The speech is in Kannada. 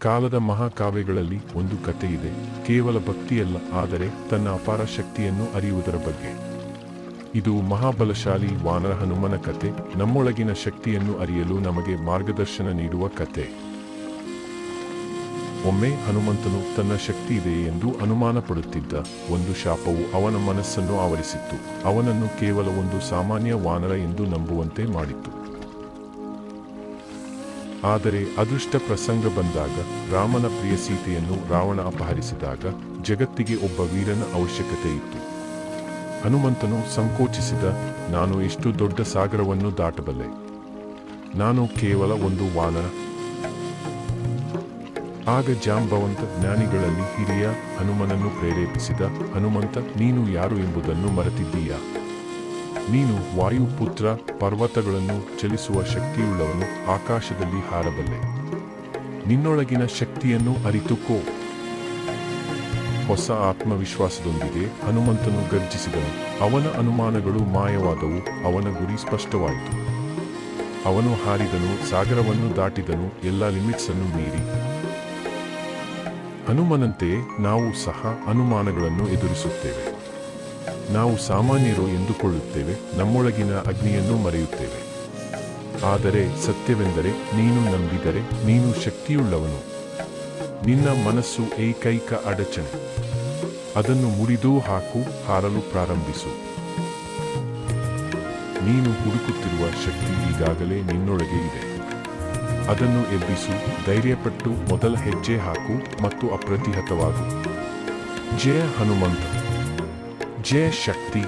ಕಾಲದ ಮಹಾಕಾವ್ಯಗಳಲ್ಲಿ ಒಂದು ಕಥೆಯಿದೆ, ಕೇವಲ ಭಕ್ತಿಯಲ್ಲ, ಆದರೆ ತನ್ನ ಅಪಾರ ಶಕ್ತಿಯನ್ನು ಅರಿಯುವುದರ ಬಗ್ಗೆ. ಇದು ಮಹಾಬಲಶಾಲಿ ವಾನರ ಹನುಮನ ಕತೆ, ನಮ್ಮೊಳಗಿನ ಶಕ್ತಿಯನ್ನು ಅರಿಯಲು ನಮಗೆ ಮಾರ್ಗದರ್ಶನ ನೀಡುವ ಕತೆ. ಒಮ್ಮೆ ಹನುಮಂತನು ತನ್ನ ಶಕ್ತಿ ಇದೆ ಎಂದು ಅನುಮಾನ ಪಡುತ್ತಿದ್ದ. ಒಂದು ಶಾಪವು ಅವನ ಮನಸ್ಸನ್ನು ಆವರಿಸಿತ್ತು, ಅವನನ್ನು ಕೇವಲ ಒಂದು ಸಾಮಾನ್ಯ ವಾನರ ಎಂದು ನಂಬುವಂತೆ ಮಾಡಿತ್ತು. ಆದರೆ ಅದೃಷ್ಟ ಪ್ರಸಂಗ ಬಂದಾಗ, ರಾಮನ ಪ್ರಿಯ ಸೀತೆಯನ್ನು ರಾವಣ ಅಪಹರಿಸಿದಾಗ ಜಗತ್ತಿಗೆ ಒಬ್ಬ ವೀರನ ಅವಶ್ಯಕತೆ ಇತ್ತು. ಹನುಮಂತನು ಸಂಕೋಚಿಸಿದ, ನಾನು ಎಷ್ಟು ದೊಡ್ಡ ಸಾಗರವನ್ನು ದಾಟಬಲ್ಲೆ, ನಾನು ಕೇವಲ ಒಂದು ವಾನರ. ಆಗ ಜಾಂಬವಂತ ಜ್ಞಾನಿಗಳಲ್ಲಿ ಹಿರಿಯ ಹನುಮನನ್ನು ಪ್ರೇರೇಪಿಸಿದ, ಹನುಮಂತ, ನೀನು ಯಾರು ಎಂಬುದನ್ನು ಮರೆತಿದ್ದೀಯಾ? ನೀನು ವಾಯುಪುತ್ರ, ಪರ್ವತಗಳನ್ನು ಚಲಿಸುವ ಶಕ್ತಿಯುಳ್ಳವನು, ಆಕಾಶದಲ್ಲಿ ಹಾರಬಲ್ಲೆ. ನಿನ್ನೊಳಗಿನ ಶಕ್ತಿಯನ್ನು ಅರಿತುಕೋ. ಹೊಸ ಆತ್ಮವಿಶ್ವಾಸದೊಂದಿಗೆ ಹನುಮಂತನು ಗರ್ಜಿಸಿದನು. ಅವನ ಅನುಮಾನಗಳು ಮಾಯವಾದವು, ಅವನ ಗುರಿ ಸ್ಪಷ್ಟವಾಯಿತು. ಅವನು ಹಾರಿದನು, ಸಾಗರವನ್ನು ದಾಟಿದನು, ಎಲ್ಲ ಲಿಮಿಟ್ಸ್ ಅನ್ನು ಮೀರಿ. ಹನುಮನಂತೆ ನಾವು ಸಹ ಅನುಮಾನಗಳನ್ನು ಎದುರಿಸುತ್ತೇವೆ. ನಾವು ಸಾಮಾನ್ಯರು ಎಂದುಕೊಳ್ಳುತ್ತೇವೆ, ನಮ್ಮೊಳಗಿನ ಅಗ್ನಿಯನ್ನು ಮರೆಯುತ್ತೇವೆ. ಆದರೆ ಸತ್ಯವೆಂದರೆ, ನೀನು ನಂಬಿದರೆ ನೀನು ಶಕ್ತಿಯುಳ್ಳವನು. ನಿನ್ನ ಮನಸ್ಸು ಏಕೈಕ ಅಡಚಣೆ. ಅದನ್ನು ಮುರಿದು ಹಾಕು, ಹಾರಲು ಪ್ರಾರಂಭಿಸು. ನೀನು ಹುಡುಕುತ್ತಿರುವ ಶಕ್ತಿ ಈಗಾಗಲೇ ನಿನ್ನೊಳಗೆ ಇದೆ. ಅದನ್ನು ಎಬ್ಬಿಸು, ಧೈರ್ಯಪಟ್ಟು ಮೊದಲ ಹೆಜ್ಜೆ ಹಾಕು ಮತ್ತು ಅಪ್ರತಿಹತವಾಗು. ಜಯ ಹನುಮಂತ, ಜಯ ಶಕ್ತಿ.